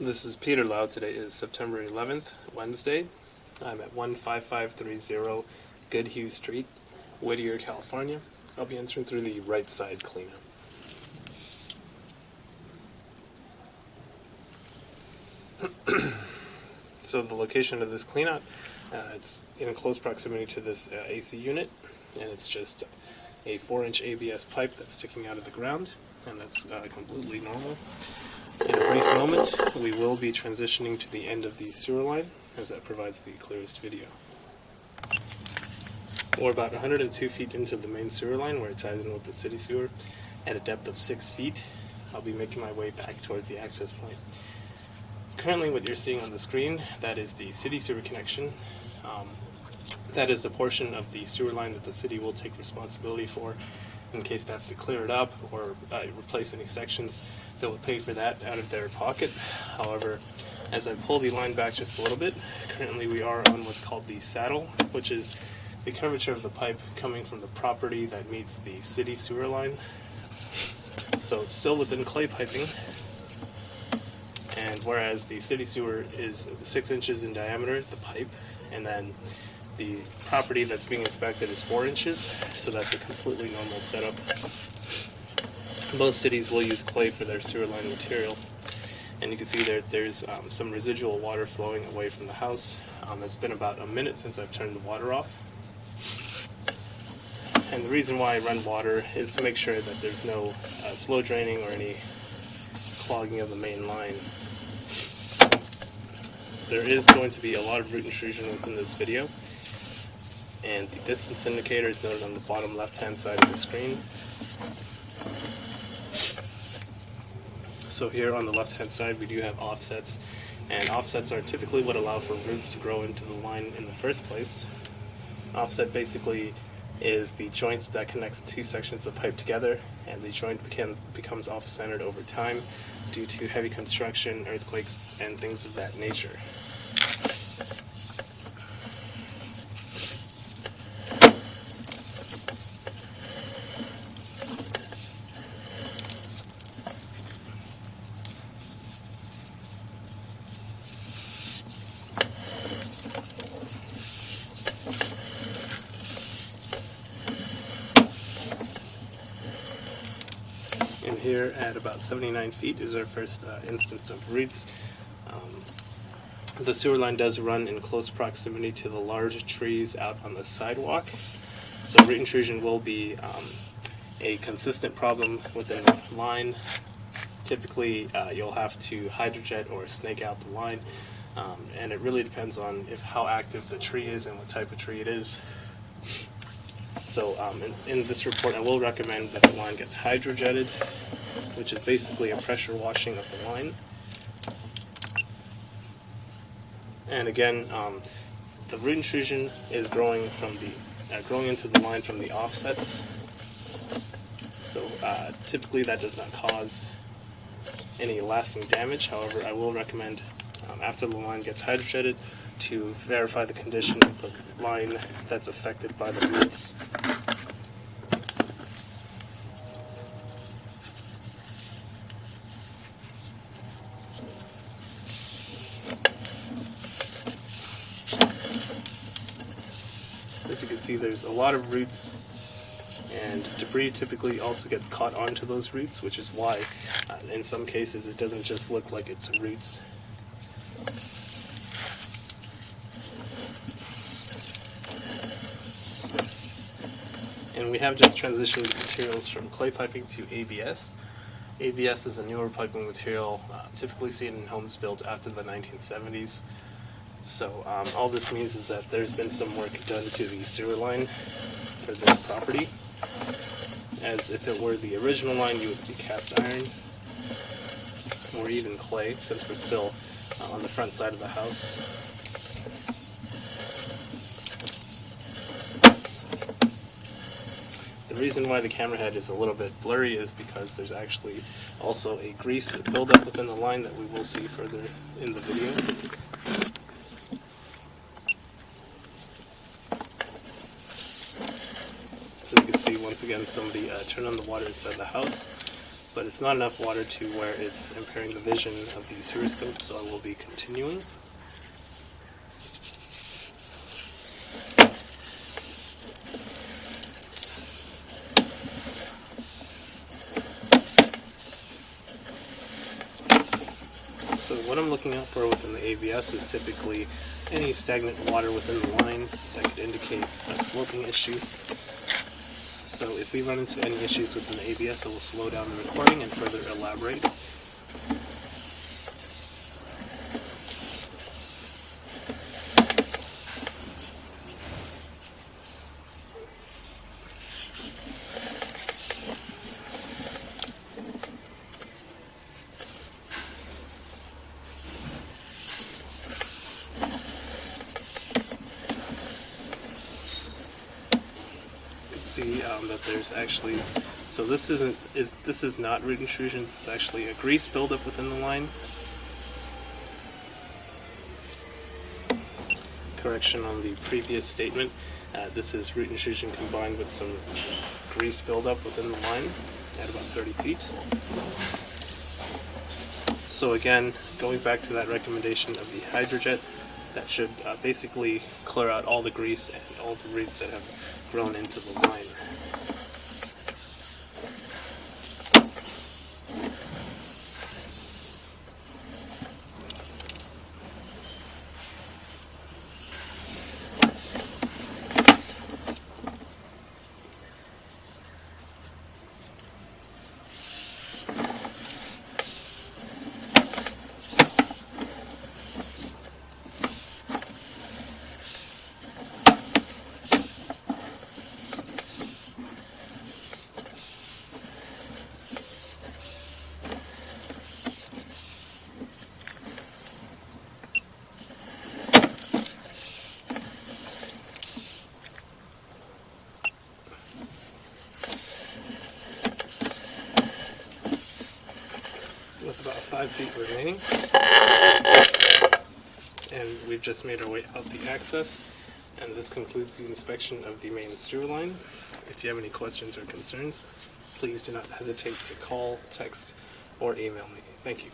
This is Peter Lau. Today is September 11th, Wednesday. I'm at 15530 Goodhue Street, Whittier, California. I'll be entering through the right side cleanup. So the location of this cleanout, it's in close proximity to this AC unit, and it's just a 4-inch ABS pipe that's sticking out of the ground, and that's completely normal. In a brief moment, we will be transitioning to the end of the sewer line, as that provides the clearest video. We're about 102 feet into the main sewer line, where it ties in with the city sewer. At a depth of 6 feet, I'll be making my way back towards the access point. Currently, what you're seeing on the screen, that is the city sewer connection. That is the portion of the sewer line that the city will take responsibility for in case they have to clear it up or replace any sections. They will pay for that out of their pocket. However, as I pull the line back just a little bit, currently we are on what's called the saddle, which is the curvature of the pipe coming from the property that meets the city sewer line. So it's still within clay piping, and whereas the city sewer is 6 inches in diameter, the pipe, and then the property that's being inspected is 4 inches, so that's a completely normal setup. Most cities will use clay for their sewer line material, and you can see there's some residual water flowing away from the house. It's been about a minute since I've turned the water off. And the reason why I run water is to make sure that there's no slow draining or any clogging of the main line. There is going to be a lot of root intrusion within this video, and the distance indicator is noted on the bottom left-hand side of the screen. So here on the left-hand side we do have offsets, and offsets are typically what allow for roots to grow into the line in the first place. Offset basically is the joint that connects two sections of pipe together, and the joint becomes off-centered over time due to heavy construction, earthquakes, and things of that nature. And here at about 79 feet is our first instance of roots. The sewer line does run in close proximity to the large trees out on the sidewalk, so root intrusion will be a consistent problem within the line. Typically you'll have to hydrojet or snake out the line, and it really depends on how active the tree is and what type of tree it is. So in this report I will recommend that the line gets hydrojetted, which is basically a pressure washing of the line. And again, the root intrusion is growing into the line from the offsets. So typically that does not cause any lasting damage. However, I will recommend after the line gets hydrojetted to verify the condition of the line that's affected by the roots. As you can see, there's a lot of roots, and debris typically also gets caught onto those roots, which is why in some cases it doesn't just look like it's roots. And we have just transitioned materials from clay piping to ABS. ABS is a newer piping material, typically seen in homes built after the 1970s. So all this means is that there's been some work done to the sewer line for this property. As if it were the original line, you would see cast iron or even clay, since we're still on the front side of the house. The reason why the camera head is a little bit blurry is because there's actually also a grease buildup within the line that we will see further in the video. So you can see once again somebody turned on the water inside the house. but it's not enough water to where it's impairing the vision of the sewer scope, so I will be continuing. So what I'm looking out for within the ABS is typically any stagnant water within the line that could indicate a sloping issue. So if we run into any issues within the ABS, I will slow down the recording and further elaborate. See that there's actually, so this is not root intrusion. This is actually a grease buildup within the line. Correction on the previous statement. This is root intrusion combined with some grease buildup within the line at about 30 feet. So again, going back to that recommendation of the Hydrojet, that should basically clear out all the grease and all the roots that have grown into the line. With about 5 feet remaining, and we've just made our way out the access, and this concludes the inspection of the main sewer line. If you have any questions or concerns, please do not hesitate to call, text, or email me. Thank you.